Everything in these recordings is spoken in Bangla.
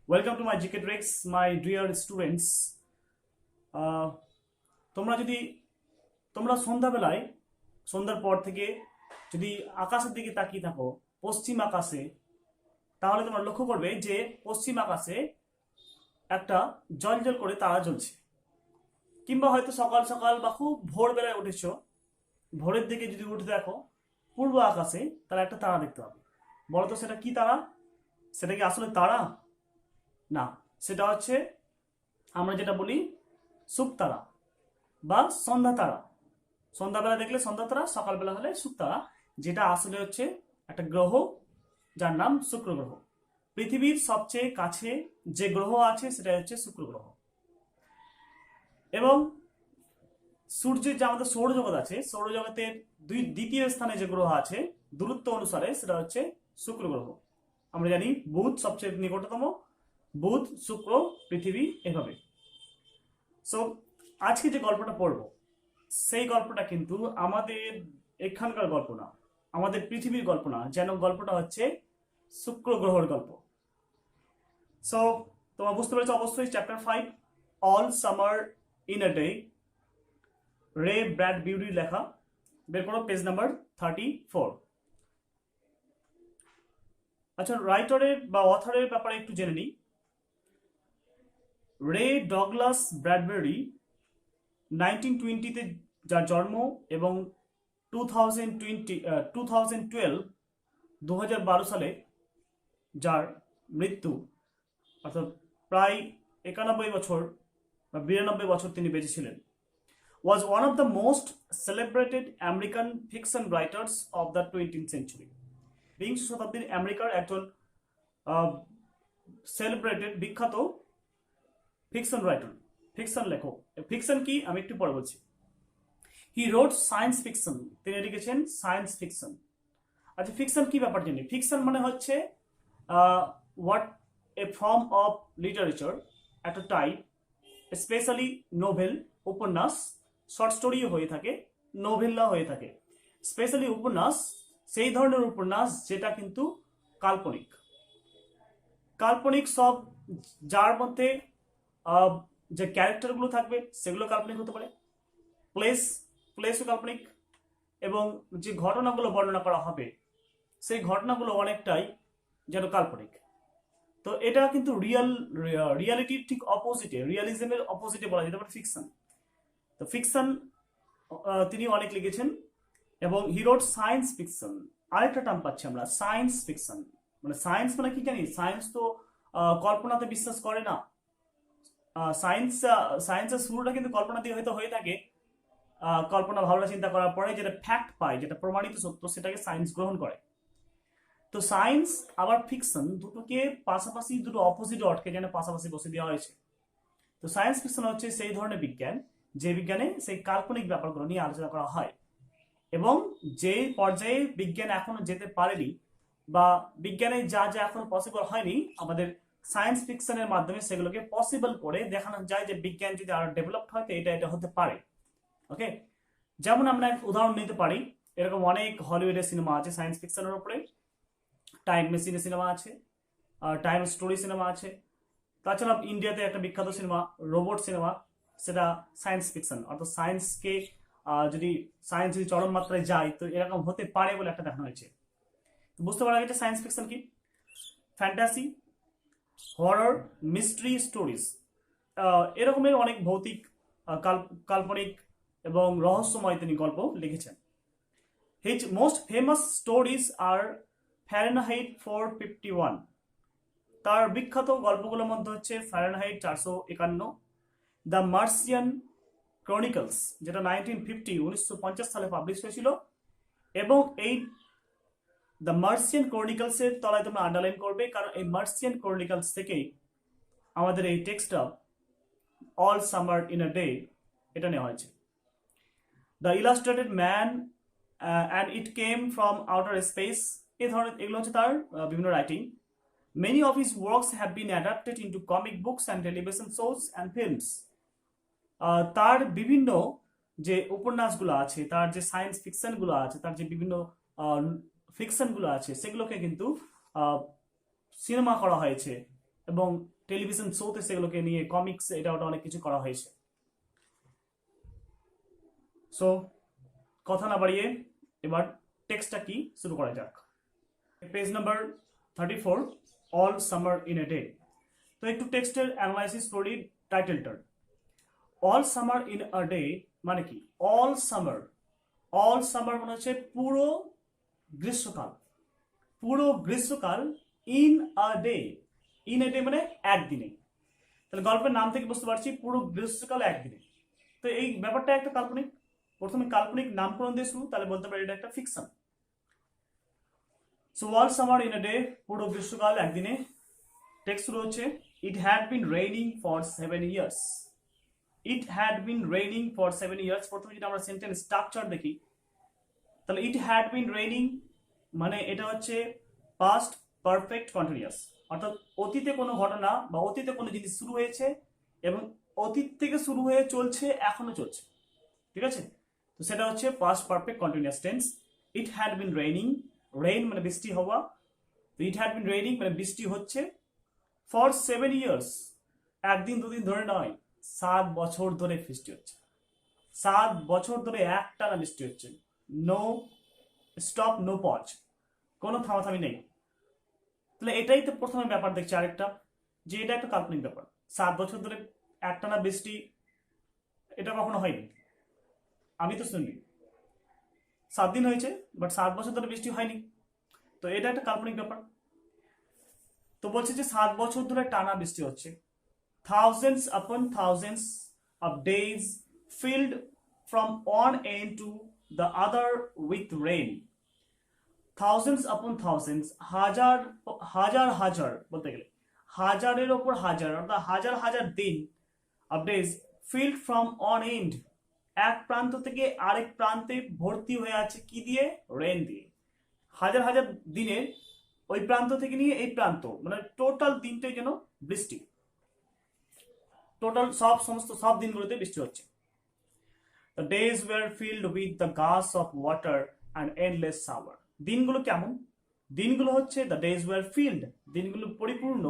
Welcome to my GK tricks my dear students. তোমরা যদি তোমরা সন্ধ্যার পর থেকে যদি আকাশের দিকে তাকিয়ে থাকো, পশ্চিম আকাশে, তাহলে তোমরা লক্ষ্য করবে যে পশ্চিম আকাশে একটা জল করে তারা জ্বলছে। কিংবা হয়তো সকাল সকাল বা খুব ভোরবেলায় উঠেছো, ভোরের দিকে যদি উঠে দেখো পূর্ব আকাশে, তাহলে একটা তারা দেখতে পাবে। বলো তো সেটা কি তারা? সেটা কি আসলে তারা? না, সেটা হচ্ছে আমরা যেটা বলি শুকতারা বা সন্ধ্যা তারা। সন্ধ্যাবেলা দেখলে সন্ধ্যা তারা, সকালবেলা হলে শুকতারা, যেটা আসলে হচ্ছে একটা গ্রহ, যার নাম শুক্র গ্রহ। পৃথিবীর সবচেয়ে কাছে যে গ্রহ আছে সেটা হচ্ছে শুক্র গ্রহ। এবং সূর্যের যে আমাদের সৌরজগৎ আছে, সৌরজগতের দ্বিতীয় স্থানে যে গ্রহ আছে দূরত্ব অনুসারে, সেটা হচ্ছে শুক্র গ্রহ। আমরা জানি বুধ সবচেয়ে নিকটতম, বুধ, শুক্র, পৃথিবী, এভাবে। সো আজকে যে গল্পটা পড়বো, সেই গল্পটা কিন্তু আমাদের এখানকার গল্প না, আমাদের পৃথিবীর গল্প না, যেন গল্পটা হচ্ছে শুক্র গ্রহের গল্প। সো তোমরা বুঝতে পেরেছো অবশ্যই। Chapter 5, all summer in a day, রে ব্র্যাডবিউরির লেখা। বের করো পেজ নাম্বার 34। আচ্ছা, রাইটারের বা অথারের ব্যাপারে একটু জেনে নিই। রে ডগলাস ব্র্যাডবেরি 1920-তে যার জন্ম এবং 2012 সালে যার মৃত্যু, অর্থাৎ প্রায় 91 বছর বা 92 বছর তিনি বেঁচে ছিলেন, was one of the most celebrated American fiction writers of the 20th century. বিংশ শতাব্দীর আমেরিকার একজন সেলিব্রেটেড, বিখ্যাত ফিকশন রাইটার, ফিকশন লেখক। ফিকশন কি আমি একটু পরে বলছি। হি রোড সায়েন্স ফিকশন, তিনি লিখেছেন সায়েন্স ফিকশন। আচ্ছা, ফিকশন কি ব্যাপার জানি। ফিকশন মানে হচ্ছে what a form of literature, একটা টাইপ, স্পেশালি নোভেল, উপন্যাস, শর্ট স্টোরিও হয়ে থাকে, নোভেল্লা হয়ে থাকে। স্পেশালি উপন্যাস সেই ধরনের উপন্যাস যেটা কিন্তু কাল্পনিক, কাল্পনিক সব, যার মধ্যে যে ক্যারেক্টারগুলো থাকবে সেগুলো কাল্পনিক হতে পারে, প্লেসও কাল্পনিক, এবং যে ঘটনাগুলো বর্ণনা করা হবে সেই ঘটনাগুলো অনেকটাই যেন কাল্পনিক। তো এটা কিন্তু রিয়ালিটির ঠিক অপোজিটে, রিয়ালিজমের অপোজিটে বলা যেতে পারে ফিকশন। তো ফিকশন তিনি অনেক লিখেছেন। এবং হিরোড সায়েন্স ফিকশন, আরেকটা টার্ম পাচ্ছি আমরা, সায়েন্স ফিকশন। মানে সায়েন্স মানে কি জানি, সায়েন্স তো কল্পনাতে বিশ্বাস করে না। সায়েন্সের শুরুটা কিন্তু কল্পনা দিয়ে হয়তো হয়ে থাকে। কল্পনা ভাবনা চিন্তা করার পরে যেটা ফ্যাক্ট পায়, যেটা প্রমাণিত সত্য, সেটাকে সায়েন্স গ্রহণ করে। তো সায়েন্স আবার ফিকশন দুটোকে পাশাপাশি, দুটো অপোজিট অর্থকে যেন পাশাপাশি বসে দেওয়া হয়েছে। তো সায়েন্স ফিকশন হচ্ছে সেই ধরনের বিজ্ঞান যে বিজ্ঞানে সেই কাল্পনিক ব্যাপারগুলো নিয়ে আলোচনা করা হয়, এবং যে পর্যায়ে বিজ্ঞান এখনো যেতে পারেনি, বা বিজ্ঞানে যা যা এখনো পসিবল হয়নি, আমাদের সায়েন্স ফিকশনের মাধ্যমে সেগুলোকে পসিবল করে দেখানো যায় যে বিজ্ঞান যদি আরো ডেভেলপড হয় তো এটা হতে পারে। ওকে, যেমন আমরা এক উদাহরণ নিতে পারি, এরকম অনেক হলিউডের সিনেমা আছে সায়েন্স ফিকশনের উপরে। টাইম মেশিনের সিনেমা আছে, টাইম স্টোরি সিনেমা আছে। তাছাড়া ইন্ডিয়াতে একটা বিখ্যাত সিনেমা রোবট সিনেমা, সেটা সায়েন্স ফিকশন। অর্থাৎ সায়েন্স যদি চরম মাত্রায় যায় তো এরকম হতে পারে বলে একটা দেখানো হয়েছে। বুঝতে পারা গেছে সায়েন্স ফিকশন কি। ফ্যান্টাসি, হরর, মিস্ট্রি স্টোরিজ, এরকমের অনেক ভৌতিক, কাল্পনিক এবং রহস্যময় তিনি গল্প লিখেছেন। His most famous stories are Fahrenheit 451, তার বিখ্যাত গল্পগুলোর মধ্যে হচ্ছে ফ্যারেনহাইট 451, দ্য মার্সিয়ান ক্রনিকলস, যেটা 1950 সালে পাবলিশ হয়েছিল। এবং এই দ্য মার্সিয়ান ক্রনিকলস এর তলায় তোমরা আন্ডারলাইন করবে, কারণ এই মার্সিয়ান ক্রনিকলস থেকেই আমাদের এই টেক্সটটা all summer in a day এটা নেওয়া হয়েছে। The illustrated man and it came from outer space, এই ধরনের এগুলো হচ্ছে তার বিভিন্ন writing. Many of his works have been adapted into comic books and television shows and films. তার বিভিন্ন যে উপন্যাসগুলো আছে, তার যে সায়েন্স ফিকশনগুলো আছে, তার যে বিভিন্ন ফিকশনগুলো আছে, সেগুলোকে কিন্তু সিনেমা করা হয়েছে এবং টেলিভিশন শোতে সেগুলোকে নিয়ে কমিক্স এটা ওটা অনেক কিছু করা হয়েছে। সো কথা না বাড়িয়ে এবার টেক্সটটা কি শুরু করা যাক। Page number 34, all summer in a day. তো একটু টেক্সটের অ্যানালাইসিস করি টাইটেলটার। All summer in a day মানে কি? অল সামার মানে হচ্ছে পুরো গ্রীষ্মকাল, পুরো গ্রীষ্মকাল in a day, in a day মানে একদিনে। তাহলে গল্পের নাম থেকে বুঝতে পারছি পুরো গ্রীষ্মকাল একদিনে। তো এই ব্যাপারটা একটা কাল্পনিক, প্রথমে কাল্পনিক নামকরণ দিয়ে শুরু, তাহলে বলতে পারি এটা একটা fiction. So all summer in a day, পুরো গ্রীষ্মকাল একদিনে। টেক্সট শুরু হচ্ছে, it had been raining for 7 years. It had been raining for 7 years. প্রথমে যদি আমরা সেন্টেন্স স্ট্রাকচার দেখি, তাহলে ইট হ্যাড বিন রেইনিং মানে এটা হচ্ছে পাস্ট পারফেক্ট কন্টিনিউয়াস, অর্থাৎ অতীতে কোনো ঘটনা বা অতীতে কোনো জিনিস শুরু হয়েছে এবং অতীত থেকে শুরু হয়ে চলছে, এখনো চলছে, ঠিক আছে? তো সেটা হচ্ছে past perfect continuous tense. It had been raining, rain মানে বৃষ্টি হওয়া, তো ইট হ্যাড বিন রেইনিং মানে বৃষ্টি হচ্ছে ফর 7 ইয়ার্স, একদিন দুদিন ধরে নয়, 7 বছর ধরে বৃষ্টি হচ্ছে। 7 বছর ধরে একটানা বৃষ্টি হচ্ছে, নো স্টপ নো পজ, কোনো থামাথামি নেই। তাহলে এটাই তো প্রথমে ব্যাপার দেখছি আরেকটা, যে এটা একটা কাল্পনিক ব্যাপার। 7 বছর ধরে একটানা বৃষ্টি, এটা কখনো হয়নি, আমি তো শুনি। 7 দিন হয়েছে, বাট 7 বছর ধরে বৃষ্টি হয়নি, তো এটা একটা কাল্পনিক ব্যাপার। তো বলছে যে 7 বছর ধরে টানা বৃষ্টি হচ্ছে। থাউজেন্ডস আপন thousands of days field from one end to the other with rain. Thousands আপন থাউজেন্ডস, হাজার হাজার হাজার, বলতে গেলে হাজারের ওপর হাজার, অর্থাৎ হাজার হাজার দিন of days field from on end, এক প্রান্ত থেকে আরেক প্রান্তে ভর্তি হয়ে আছে কি দিয়ে? রেন দিয়ে। হাজার হাজার দিনের ওই প্রান্ত থেকে নিয়ে এই প্রান্ত, মানে টোটাল দিনটাই যেন বৃষ্টি, টোটাল সব দিনগুলোতে বৃষ্টি হচ্ছে। The days were filled with the gush of water and endless shower. দিনগুলো কেমন? দিনগুলো হচ্ছে the days were filled, দিনগুলো পরিপূর্ণ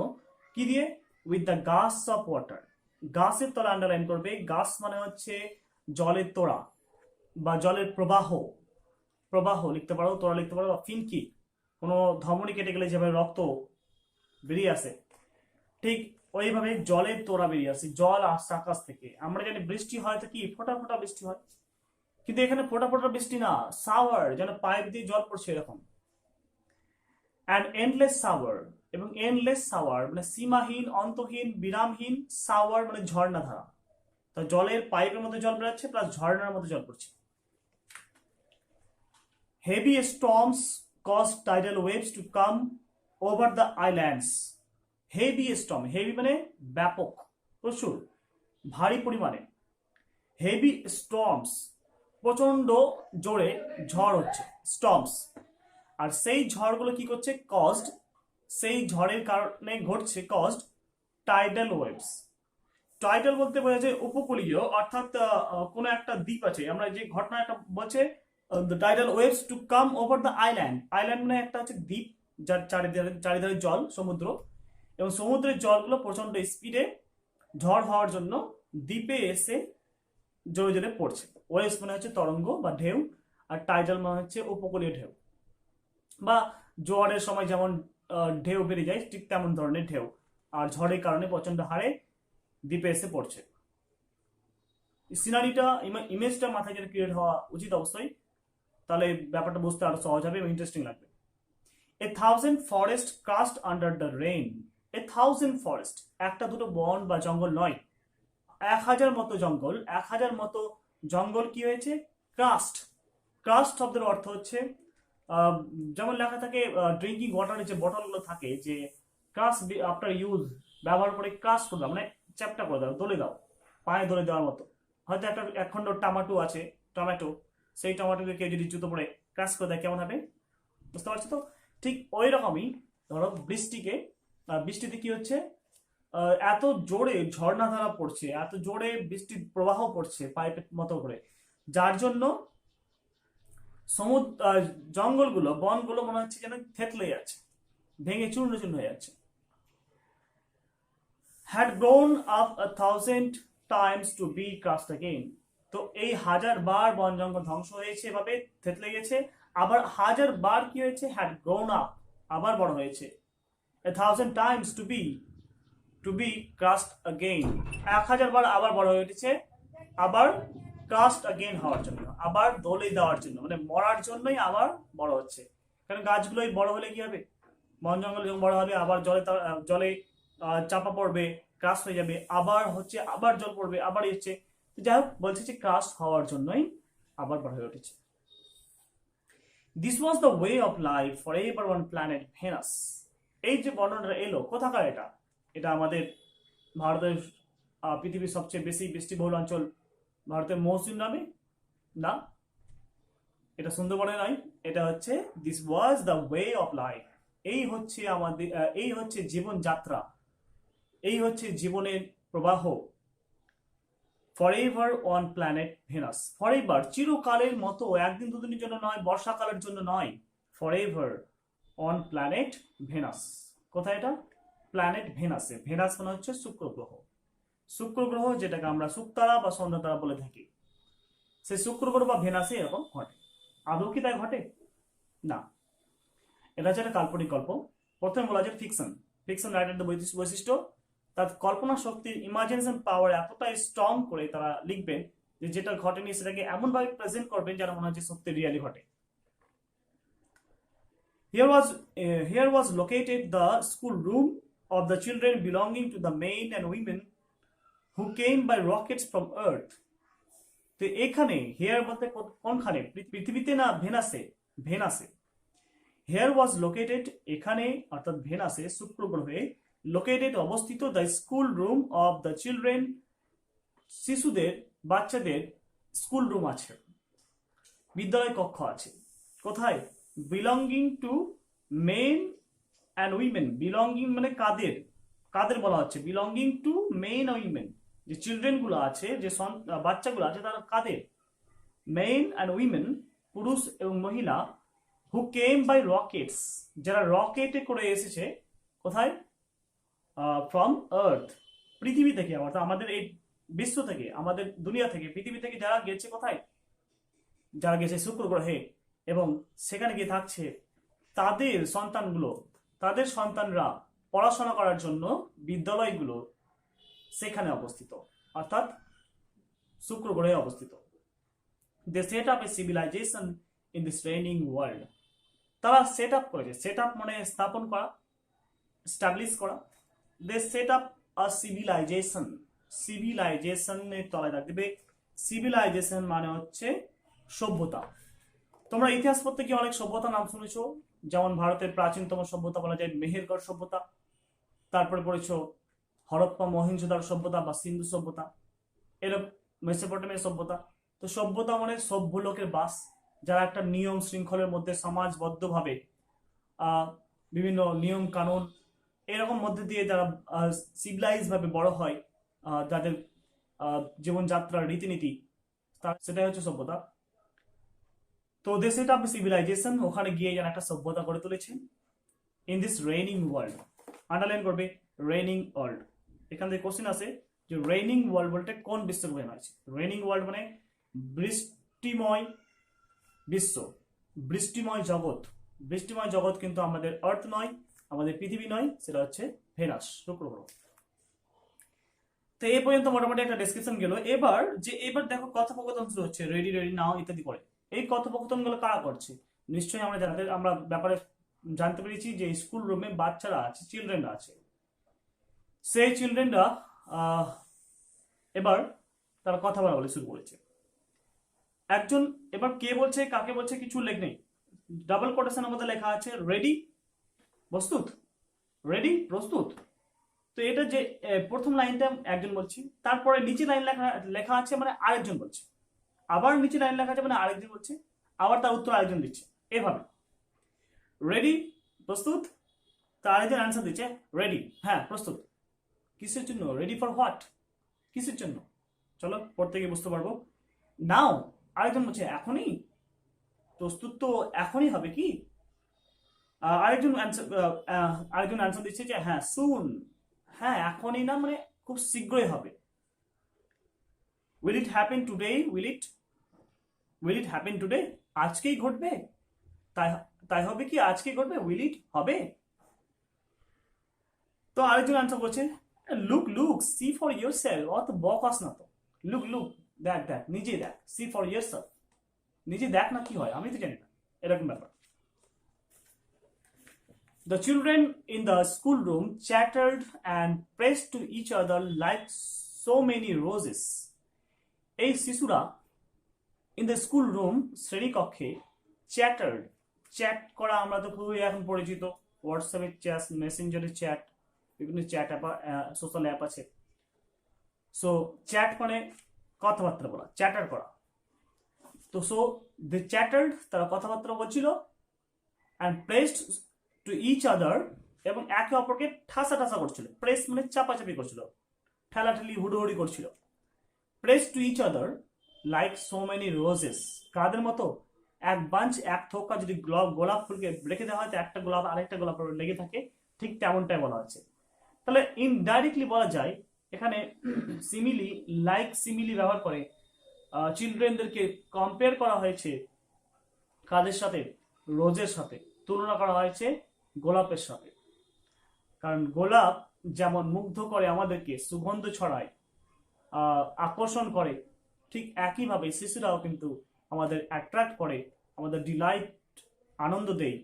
কি দিয়ে? with the gush of water. গাছের তলা আন্ডারলাইন করবে, গাছ মানে হচ্ছে জলের তোড়া বা জলের প্রবাহ, প্রবাহ লিখতে পারো, তোড়া লিখতে পারো, বা ফিনকি, কোনো ধমনী কেটে গেলে যেভাবে রক্ত বেরিয়ে আসে, ঠিক ওইভাবে জলের তোড়া বেরিয়ে আসে, জল আসছে আকাশ থেকে। আমরা জানি বৃষ্টি হয় তো কি ফোঁটা ফোঁটা বৃষ্টি হয়, কিন্তু এখানে ফোঁটা ফোঁটা বৃষ্টি না, শাওয়ার, যেন পাইপ দিয়ে জল পড়ছে এরকম। অ্যান্ড এন্ডলেস শাওয়ার, এবং এন্ডলেস শাওয়ার মানে সীমাহীন, অন্তহীন, বিরামহীন, শাওয়ার মানে ঝর্ণা ধারা। তো জলের পাইপের মধ্যে জল বেরোচ্ছে প্লাস ঝর্ণার মধ্যে জল পড়ছে। Heavy storms caused tidal waves to come over the islands. Heavy storm, heavy মানে ব্যাপক, প্রচুর, ভারী পরিমাণে। হেভি স্টর্মস, প্রচন্ড জোরে ঝড় হচ্ছে, স্টর্মস। আর সেই ঝড়গুলো কি করছে? কজড, সেই ঝড়ের কারণে ঘটছে কজড টাইডাল ওয়েভস। টাইডাল বলতে বোঝা যায় উপকূলীয়, অর্থাৎ কোনো একটা দ্বীপ আছে, আমরা যে ঘটনা একটা বলছে the tidal waves to come over the island. Island মানে একটা হচ্ছে দ্বীপ, যার চারিধারে জল, সমুদ্র, এবং সমুদ্রের জলগুলো প্রচন্ড স্পিডে ঝড় হওয়ার জন্য দ্বীপে এসে জোরে জোরে পড়ছে। ওয়েভস মানে হচ্ছে তরঙ্গ বা ঢেউ, আর টাইডাল মানে হচ্ছে উপকূলীয় ঢেউ, বা জোয়ারের সময় যেমন ঢেউ বেরিয়ে যায়, ঠিক তেমন ধরনের ঢেউ, আর ঝড়ের কারণে প্রচন্ড হারে দ্বীপে এসে পড়ছে। সিনারিটা, ইমেজটা মাথায় যেন ক্রিয়েট হওয়া উচিত অবশ্যই, তাহলে ব্যাপারটা বুঝতে আরো সহজ হবে এবং ইন্টারেস্টিং লাগবে। A thousand forest crust under the rain. A thousand forest, একটা দুটো বন বা জঙ্গল নয়, 1000 মতো জঙ্গল, 1000 মতো জঙ্গল কি হয়েছে? ক্রাস্ট। ক্রাস্ট শব্দের অর্থ হচ্ছে যেমন লেখা থাকে ড্রিঙ্কিং ওয়াটারের যে বটলগুলো থাকে, যে ক্রাশ আফটার ইউজ, ব্যবহার করে ক্রাশ করলাম মানে চ্যাপটা করে দাও, দলে দাও, পায়ে দলে দেওয়ার মতো। হয়তো একটা একখণ্ড টমেটো আছে, টমেটো, সেই টমেটোকে কেউ যদি জুতো পরে ক্রাশ করে দেয় কেমন হবে? বুঝতে পারছো তো? ঠিক ওই রকমই ধরো বৃষ্টিতে কি হচ্ছে? এত জোরে ঝর্ণাধারা পড়ছে, এত জোরে বৃষ্টির প্রবাহ পড়ছে পাইপের মতো করে, যার জন্য জঙ্গলগুলো, বনগুলো মনে হচ্ছে যেন থেতলে যাচ্ছে, ভেঙে চূর্ণ চূর্ণ হয়ে যাচ্ছে। had grown up 1,000 times to be crushed again. তো এই 1000 বার বন জঙ্গল ধ্বংস হয়েছে, এভাবে থেতলে গেছে, আবার 1000 বার কি হয়েছে, had grown up, আবার বড় হয়েছে, 1,000 times to be crushed again, 1000 বার আবার বড় হয়ে উঠেছে, আবার crushed again হওয়ার জন্য, আবার দলে দেওয়ার জন্য, মানে মরার জন্যই আবার বড় হচ্ছে। কারণ গাছগুলোই বড় হলে কি হবে, বন জঙ্গল যখন বড় হবে আবার জলে চাপা পড়বে, ক্রাশ হয়ে যাবে, আবার হচ্ছে, আবার জল পড়বে, আবার হচ্ছে, যাই হোক বলছে যে ক্রাশ হওয়ার জন্যই আবার বড় হয়ে উঠেছে। This was the way of life for ever on planet Venus. এই যে বর্ণনাটা এলো কোথাকার, এটা আমাদের ভারতের পৃথিবীর সবচেয়ে বেশি বৃষ্টিবহুল অঞ্চল ভারতের মৌসুম নামে না, এটা সুন্দরবনে নয়, এটা হচ্ছে this was the way of life, এই হচ্ছে আমাদের, এই হচ্ছে জীবন যাত্রা, এই হচ্ছে জীবনের প্রবাহ, forever on planet Venus, forever চিরকালের মতো, একদিন দুদিনের জন্য নয়, বর্ষাকালের জন্য নয়, ফরএভার অন প্ল্যানেট ভেনাস। কোথায় এটা, প্ল্যানেট ভেনাসে, ভেনাস মানে হচ্ছে শুক্র গ্রহ, শুক্র গ্রহ যেটাকে আমরা শুকতারা বা সন্ধ্যাতারা বলে থাকি, সেই শুক্র গ্রহ বা ভেনাসে এরকম ঘটে। আদৌ কি তাই ঘটে? না, এটা হচ্ছে একটা কাল্পনিক গল্প। প্রথমে বলা যায় ফিকশন, ফিকশন রাইটারদের বৈশিষ্ট্য, তার কল্পনা শক্তির ইমাজিনেশন পাওয়ার এতটাই স্ট্রং করে তারা লিখবেন যে যেটা ঘটেনি সেটাকে এমন ভাবে প্রেজেন্ট করবেন যেন মনে হচ্ছে সত্যি রিয়ালি ঘটে। Here was located the school room of the children belonging to the men and women who came by rockets from Earth. তো এখানে হেয়ার বলতে কোনখানে, পৃথিবীতে না ভেনাসে, ভেনাসে। হেয়ার ওয়াজ লোকেটেড, এখানে অর্থাৎ ভেনাসে, শুক্র গ্রহে, লোকেটেড অবস্থিত, the school room of the children, শিশুদের, বাচ্চাদের স্কুল রুম আছে, বিদ্যালয় কক্ষ আছে। কোথায়? Belonging to men and women, belonging মানে কাদের, কাদের বলা হচ্ছে, বিলঙ্গিং টু মেন উইমেন, যে চিলড্রেন গুলো আছে, যে বাচ্চাগুলো আছে তারা কাদের, মেন অ্যান্ড উইমেন, পুরুষ এবং মহিলা, হু কেম বাই রকেটস, যারা রকেটে করে এসেছে, কোথায়, ফ্রম আর্থ, পৃথিবী থেকে, অর্থাৎ আমাদের এই বিশ্ব থেকে, আমাদের দুনিয়া থেকে, পৃথিবী থেকে যারা গেছে কোথায়, যারা গেছে শুক্র গ্রহে, এবং সেখানে গিয়ে থাকছে, তাদের সন্তানগুলো, তাদের সন্তানরা পড়াশোনা করার জন্য বিদ্যালয়গুলো সেখানে অবস্থিত, অর্থাৎ শুক্র গ্রহে অবস্থিত। They set up a civilisation in this raining world, তারা সেট আপ করেছে, সেট আপ মানে স্থাপন করা, স্টাবলিশ করা। They set up a civilisation, সিভিলাইজেশনের তলায় রাখবে, সিভিলাইজেশন মানে হচ্ছে সভ্যতা। তোমরা ইতিহাস পড়তে গিয়ে অনেক সভ্যতা নাম শুনেছো, যেমন ভারতের প্রাচীনতম সভ্যতা বলা যায় মেহেরগড় সভ্যতা, তারপরে পড়েছো হরপ্পা মহেঞ্জোদার সভ্যতা বা সিন্ধু সভ্যতা, এরকম মেসোপটেমিয়া সভ্যতা। তো সভ্যতা মানে সভ্য লোকের বাস, যারা একটা নিয়ম শৃঙ্খলের মধ্যে সমাজবদ্ধভাবে বিভিন্ন নিয়ম কানুন এরকম মধ্যে দিয়ে যারা সিভিলাইজ ভাবে বড় হয়, যাদের জীবনযাত্রার রীতিনীতি, সেটাই হচ্ছে সভ্যতা। তো দে সেট আপ সিভিলাইজেশন, ওখানে গিয়ে যেন একটা সভ্যতা গড়ে তুলেছে। In this raining world, underline করবে রেইনিং ওয়ার্ল্ড। এখান থেকে কোশ্চেন আছে যে রেইনিং ওয়ার্ল্ড বলতে কোন বিশ্বকে বোঝানো হয়েছে। রেইনিং ওয়ার্ল্ড মানে বৃষ্টিময় বিশ্ব, বৃষ্টিময় জগৎ। বৃষ্টিময় জগৎ কিন্তু আমাদের আর্থ নয়, আমাদের পৃথিবী নয়, সেটা হচ্ছে ভেনাস, শুক্র গ্রহ। তো এই পর্যন্ত মোটামুটি একটা ডেসক্রিপশন গেল। এবার দেখো কথোপকথন শুরু হচ্ছে, রেডি রেডি নাও ইত্যাদি করে। এই কথোপকথন গুলো কারা করছে? নিশ্চয়ই আমরা ব্যাপারে জানতে পেরেছি যে স্কুল রুমে বাচ্চারা আছে, চিলড্রেনরা আছে। সেই চিলড্রেনরা এবার তারা কথা বলে শুরু করেছে। একজন, এবার কে বলছে কাকে বলছে কিছু লেখ নেই, ডাবল কোটেশনের মধ্যে লেখা আছে রেডি প্রস্তুত, রেডি প্রস্তুত। তো এটা যে প্রথম লাইনটা একজন বলছি, তারপরে নিচে লাইন লেখা আছে মানে আরেকজন বলছে, আবার নিচে লাইন লেখা আছে মানে আরেকজন বলছে, আবার তার উত্তর আরেকজন দিচ্ছে, এভাবে। রেডি প্রস্তুত, তো আরেকজন আনসার দিচ্ছে রেডি, হ্যাঁ প্রস্তুত। কিসের জন্য? রেডি ফর হোয়াট, কিসের জন্য? চলো পড়তে গিয়ে বুঝতে পারবো। নাও, আরেকজন বলছে এখনই, প্রস্তুত তো এখনই হবে কি? আরেকজন আনসার দিচ্ছে যে হ্যাঁ সুন, হ্যাঁ, এখনই না, মানে খুব শীঘ্রই হবে। Will it happen today, will it happen today, আজকেই ঘটবে, তাই তাই হবে কি আজকেই ঘটবে, উইল ইট হবে। তো আরেকজন আনসার করছে, look look see for yourself, অত বকস না তো, লুক লুক, দেখ দেখ, নিজে দেখ, সি ফর ইয়োর সেলফ, নিজে দেখ না কি হয়, আমি তো জানি না, এরকম ব্যাপার। The children in the schoolroom chattered and pressed to each other like so many roses. এই শিশুরা ইন দ্য স্কুল রুম, শ্রেণীকক্ষে, চ্যাটার্ড, চ্যাট করা আমরা তো খুবই এখন পরিচিত, হোয়াটসঅ্যাপের চ্যাট, মেসেঞ্জারের চ্যাট, বিভিন্ন চ্যাট অ্যাপ, সোশ্যাল অ্যাপ আছে। সো চ্যাট মানে কথাবার্তা বলা, চ্যাটার করা। তো সো দে চ্যাটার্ড, তারা কথাবার্তা বলছিল, and pressed to each other, এবং একে অপরকে ঠাসা ঠাসা করছিল, প্রেস মানে চাপাচাপি করছিল, ঠেলাঠেলি হুড়োহুড়ি করছিল। Press to each other like so many roses, কাদের মতো, এক বাঞ্চ, এক থোকা যদি গোলাপ ফুলকে রেখে দেওয়া হয় তো একটা গোলাপ আরেকটা গোলাপ লেগে থাকে, ঠিক তেমনটাই বলা হচ্ছে। তাহলে ইনডাইরেক্টলি বলা যায় এখানে সিমিলি, লাইক সিমিলি ব্যবহার করে চিলড্রেনদেরকে কম্পেয়ার করা হয়েছে কাদের সাথে, রোজের সাথে, তুলনা করা হয়েছে গোলাপের সাথে। কারণ গোলাপ যেমন মুগ্ধ করে আমাদেরকে, সুগন্ধ ছড়ায়, আকর্ষণ করে, ঠিক একইভাবে শিশুরাও কিন্তু আমাদের অ্যাট্রাক্ট করে, আমাদের ডিলাইট, আনন্দ দেয়,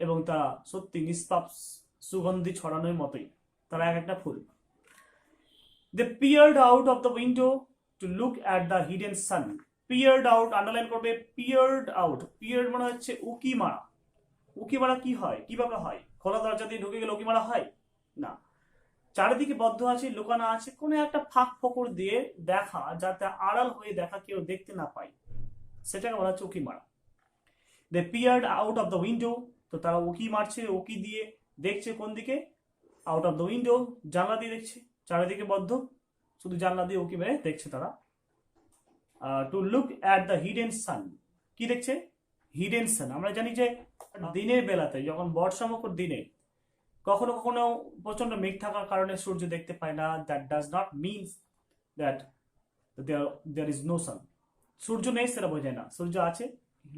এবং তারা সত্যি নিষ্পাপ সুগন্ধি ছড়ানোর মতোই, তারা এক একটা ফুল। They peered out of the window to look at the hidden sun. Peered out, underline করবে, পিয়ার্ড আউট, পিয়ার্ড মানে হচ্ছে উকি মারা। উকি মারা কি হয়, কিভাবে হয়, খোলা দরজা দিয়ে ঢুকে গেলে উকি মারা হয় না, চারিদিকে বদ্ধ আছে, লুকানো আছে, কোনো একটা ফাঁক ফোকর দিয়ে দেখা, যাতে আড়াল হয়ে দেখা কেউ দেখতে না পায়, সেটাকে বলা হচ্ছে উকি মারা। দে peered out of the window, তো তারা উকি মারছে, উকি দিয়ে দেখছে কোন দিকে, আউট অফ দ্য উইন্ডো, জানলা দিয়ে দেখছে, চারিদিকে বদ্ধ, শুধু জানলা দিয়ে উকি মেরে দেখছে তারা। To look at the hidden sun, কি দেখছে, হিডেন সান। আমরা জানি যে দিনের বেলাতে, যখন বর্ষামুখর দিনে কখনো কখনো প্রচন্ড মেঘ থাকার কারণে সূর্য দেখতে পায় না, that does not means that there is no sun, সূর্য নেই সেটা বোঝায় না, সূর্য আছে,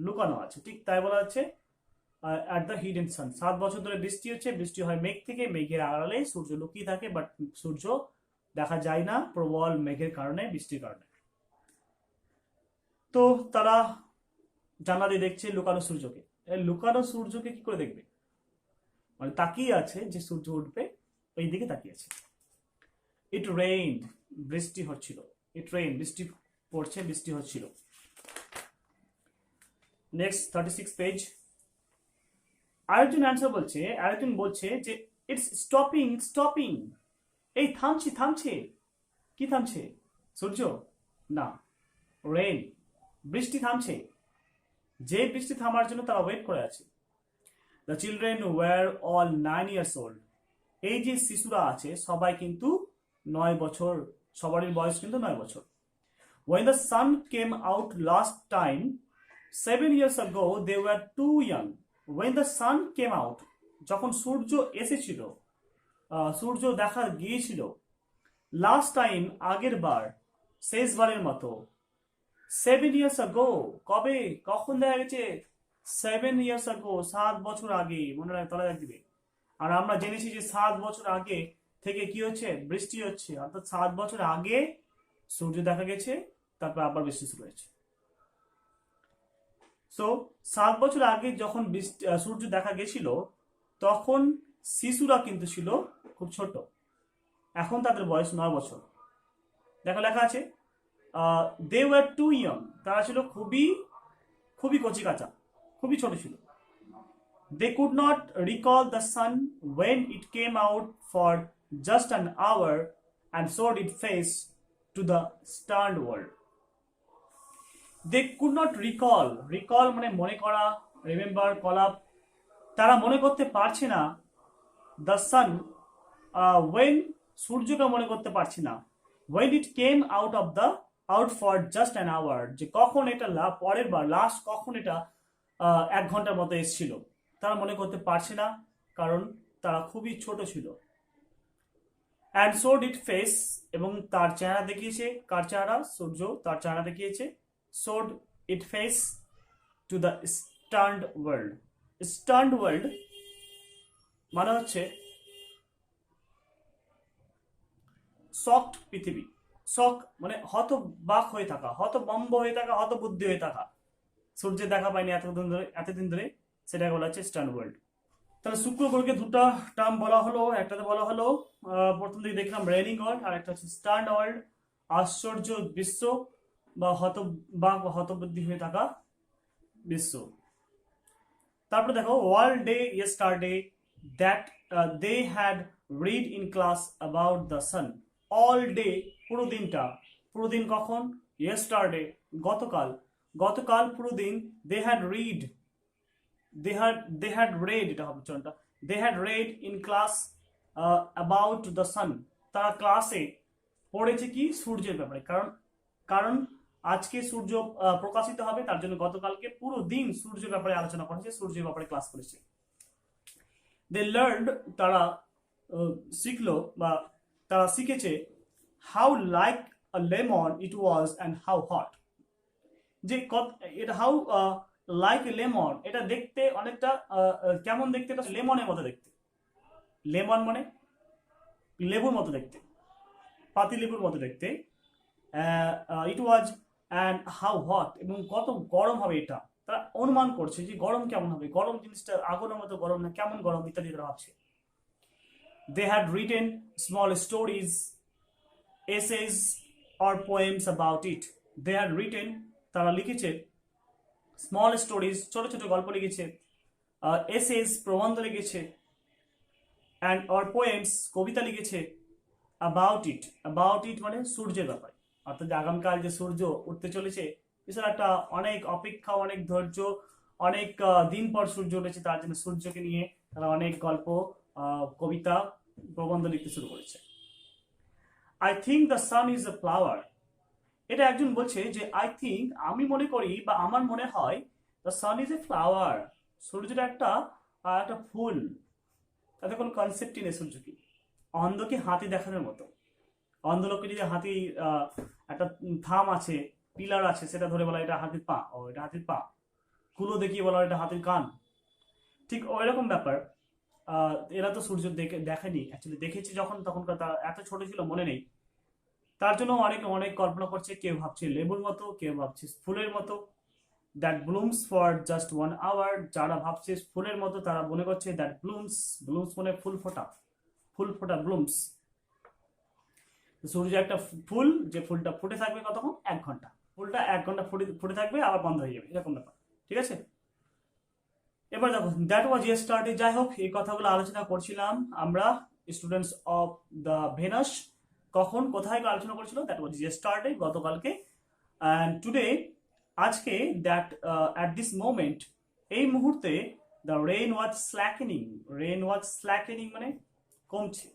লুকানো আছে, ঠিক তাই বলা হচ্ছে অ্যাট দ্য হিডেন সান। 7 বছর ধরে বৃষ্টি হচ্ছে, বৃষ্টি হয় মেঘ থেকে, মেঘের আড়ালে সূর্য লুকিয়ে থাকে, বাট সূর্য দেখা যায় না প্রবল মেঘের কারণে, বৃষ্টির কারণে। তো তারা জানলা দিয়ে দেখছে লুকানো সূর্যকে। লুকানো সূর্যকে কি করে দেখবে, মানে তাকিয়ে আছে যে সূর্য উঠবে, ওই দিকে তাকিয়ে আছে। ইট রেইনড, বৃষ্টি হচ্ছিল, ইট রেইন, বৃষ্টি পড়ছে, বৃষ্টি হচ্ছিল। Next 36 page. আরেকজন অ্যান্সার বলছে, আরেকজন বলছে যে ইটস স্টপিং, স্টপিং, এই থামছে, থামছে, কি থামছে, সূর্য না, রেইন, বৃষ্টি থামছে, যে বৃষ্টি থামার জন্য তারা ওয়েট করে আছে। The children were all 9 years old, এই যে শিশুরা আছে সবাই কিন্তু 9 বছর, সবারই বয়স কিন্তু 9 বছর। When the sun came out last time 7 years ago they were too young. When the sun came out, যখন সূর্য এসেছিল, সূর্য দেখা গিয়েছিল, লাস্ট টাইম, আগের বার, শেষবারের মতো, 7 years ago, কবে, কখন দেখা গেছে, 7 years ago, 7 বছর আগে, মনে রাখ, তলা দিবে। আর আমরা জেনেছি যে 7 বছর আগে থেকে কি হচ্ছে, বৃষ্টি হচ্ছে, অর্থাৎ 7 বছর আগে সূর্য দেখা গেছে, তারপর আবার বৃষ্টি শুরু হয়েছে। সো 7 বছর আগে যখন সূর্য দেখা গেছিল, তখন শিশুরা কিন্তু ছিল খুব ছোট, এখন তাদের বয়স 9 বছর। দেখো লেখা আছে দে ওয়ার টু ইয়ং, তারা ছিল খুবই খুবই কচি কাঁচা, খুবই ছোট ছিল। They could not recall the sun when it came out for just an hour and showed its face to the stunned world. They could not recall, recall মানে মনে করা, remember, call up, তারা মনে করতে পারছে না, the sun, when, সূর্যকে মনে করতে পারছে না, when it came out for just an hour, যে কখন এটা পরের বার লাস্ট কখন এটা 1 ঘন্টার মতো এসেছিল, তারা মনে করতে পারছে না, কারণ তারা খুবই ছোট ছিল। অ্যান্ড শো ডিড ফেস, এবং তার চেহারা দেখিয়েছে, কার চেহারা? সূর্য তার চেহারা দেখিয়েছে। Showed it face to the stunned world. Stunned world মানে হচ্ছে শকড পৃথিবী। শক মানে হতবাক হয়ে থাকা, হতবম্ব হয়ে থাকা, হতবুদ্ধি হয়ে থাকা। সূর্যের দেখা পায়নি এতদিন ধরে, সেটাকে বলা হচ্ছে স্টার্ন ওয়ার্ল্ড। তাহলে শুক্র গ্রহকে দুটো টার্ম বলা হলো, একটাতে বলা হলো প্রথম দিকে দেখলাম রেইনিং ওয়ার্ল্ড, আর একটা হচ্ছে স্টার্ন ওয়ার্ল্ড, আশ্চর্য বিশ্ব বা হতবাক বা হতবুদ্ধি হয়ে থাকা বিশ্ব। তারপরে দেখো world day yesterday that they had read in class about the sun. All day পুরো দিনটা, পুরো দিন কখন? ইয়েস্টারডে গতকাল, গতকাল পুরো দিন। They had read, they had read, এটা হবে চলটা, they had read in class about the sun। তারা ক্লাসে পড়েছে কি? সূর্যের ব্যাপারে। কারণ আজকে সূর্য প্রকাশিত হবে, তার জন্য গতকালকে পুরো দিন সূর্যের ব্যাপারে আলোচনা করেছে, সূর্যের ব্যাপারে ক্লাস করেছে। they learned, তারা শিখলো বা তারা শিখেছে how like a lemon it was and how hot। যে এটা হাউ লাইক লেমন, এটা দেখতে অনেকটা কেমন দেখতে? এটা লেমনের মতো দেখতে। লেমন মানে লেবুর মতো দেখতে, পাতি লেবুর মতো দেখতে। ইট ওয়াজ অ্যান্ড হাউ হট, এবং কত গরম হবে এটা। তারা অনুমান করছে যে গরম কেমন হবে, গরম জিনিসটা আগুনের মতো গরম না, কেমন গরম ইত্যাদি তারা ভাবছে। They had written small stories, essays or poems about it. They had written, তারা লিখেছে, স্মল স্টোরিজ ছোট ছোট গল্প লিখেছে, এসেজ প্রবন্ধ লিখেছে, অ্যান্ড অর পোয়েমস কবিতা লিখেছে, অ্যাবাউট ইট মানে সূর্যের ব্যাপারে। অর্থাৎ আগামীকাল যে সূর্য উঠতে চলেছে, এছাড়া একটা অনেক অপেক্ষা, অনেক ধৈর্য, অনেক দিন পর সূর্য উঠেছে, তার জন্য সূর্যকে নিয়ে তারা অনেক গল্প, কবিতা, প্রবন্ধ লিখতে শুরু করেছে। I think the sun is a flower. এটা একজন বলছে যে আই থিঙ্ক, আমি মনে করি বা আমার মনে হয়, the sun is a flower, সূর্যটা একটা একটা ফুল। তাতে কোনো কনসেপ্টই নেই সূর্য কি। অন্ধকে হাতি দেখানোর মতো। অন্ধ লোককে যদি হাতি একটা থাম আছে, পিলার আছে, সেটা ধরে বলা এটা হাতির পা, ও এটা হাতির পা। কুলো দেখিয়ে বলা এটা হাতির কান। ঠিক ওই রকম ব্যাপার। এরা তো সূর্য দেখেনি, অ্যাকচুয়ালি দেখেছি যখন, তখনকার তারা এত ছোট ছিল মনে নেই। তার জন্য অনেক অনেক কল্পনা করছে, কেউ ভাবছে লেবুর মতো, কেউ ভাবছে ফুলের মতো। That blooms for just 1 hour। যারা ভাবছে ফুলের মতো তারা মনে করছে দ্যাট ব্লুমস মানে ফুল ফোটা ব্লুমস। সূর্য একটা ফুল, যে ফুলটা ফুটে থাকবে কতক্ষণ? 1 ঘন্টা। ফুলটা 1 ঘন্টা ফুটে থাকবে, আবার বন্ধ হয়ে যাবে, এরকম ব্যাপার। ঠিক আছে, এবার দেখো দ্যাট ওয়াজ ইয়েস্টারডে। যাই হোক, এই কথাগুলো আলোচনা করছিলাম আমরা, স্টুডেন্টস অফ দ্য ভেনাস। কখন কোথায় আলোচনা করেছিল? দ্যাট ওয়াজ ইয়েস্টারডে, গতকালকে। অ্যান্ড টুডে, আজকে, দ্যাট অ্যাট দিস মোমেন্ট, এই মুহূর্তে, দ্য রেইন ওয়াজ স্ল্যাকেনিং মানে কমছে,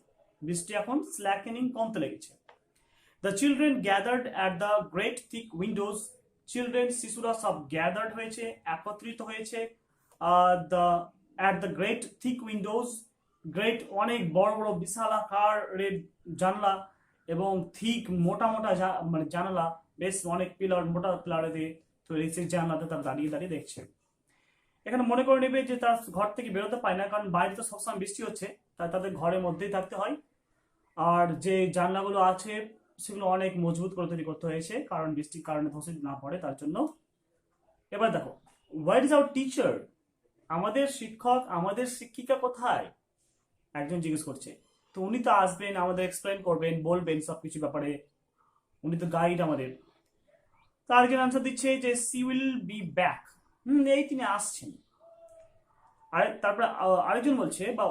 বৃষ্টি এখন স্ল্যাকেনিং কমতে লেগেছে। The children gathered at the great thick Windows. Children শিশুরা সব গ্যাদার্ড হয়েছে, একত্রিত হয়েছে at the great thick Windows. Great অনেক বড় বড় বিশাল আকারের জানলা, এবং থিক মোটা মোটা মানে জানালা, বেশ অনেক পিলার, মোটা পিলারে দিয়ে তৈরি, সেই জানলাতে তারা দাঁড়িয়ে দাঁড়িয়ে দেখছে। এখানে মনে করে নেবে যে তার ঘর থেকে বেরোতে পায় না, কারণ বাইরে তো সবসময় বৃষ্টি হচ্ছে, তাই তাদের ঘরের মধ্যেই থাকতে হয়। আর যে জানলাগুলো আছে সেগুলো অনেক মজবুত করে তৈরি করতে হয়েছে, কারণ বৃষ্টির কারণে ধসে না পড়ে, তার জন্য। এবার দেখো, হোয়াট ইজ আওয়ার টিচার? আমাদের শিক্ষক, আমাদের শিক্ষিকা কোথায়? একজন জিজ্ঞেস করছে। তো উনি তো আসবেন, আমাদের এক্সপ্লেন করবেন, বলবেন সবকিছু ব্যাপারে, উনি তো গাইড আমাদের। তার একজন আনসার দিচ্ছে যে সি উইল বি ব্যাক। এই তিনি আসছেন। আর তারপরে আরেকজন বলছে, বা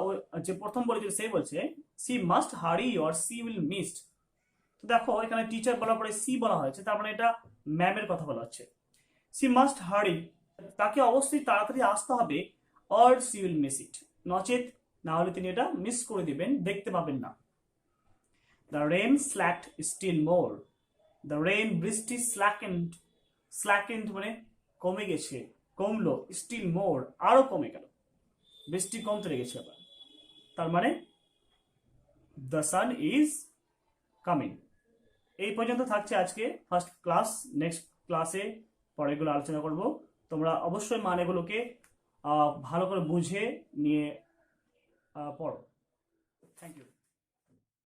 যে প্রথম বলেছিল সে বলছে সি মাস্ট হারি অর সি উইল মিসড। তো দেখো এখানে টিচার বলার পরে সি বলা হয়েছে, তার মানে এটা ম্যামের কথা বলা হচ্ছে। সি মাস্ট হারি, তাকে অবশ্যই তাড়াতাড়ি আসতে হবে, or she will miss it, নচেত না হলে তিনি এটা মিস করে দিবেন, দেখতে পাবেন না। The rain slacked still more. The rain, বৃষ্টি, স্ল্যাকেন্ড মানে কমে গেছে, কমলো, স্টিল মোর আরো কমে গেল, বৃষ্টি কমতে লেগেছে আবার। তার মানে দ্য সান ইজ কামিং। এই পর্যন্ত থাকছে আজকে ফার্স্ট ক্লাস। নেক্সট ক্লাসে পরেগুলো আলোচনা করব। তোমরা অবশ্যই মানেগুলোকে ভালো করে বুঝে নিয়ে পড়ো। Thank you.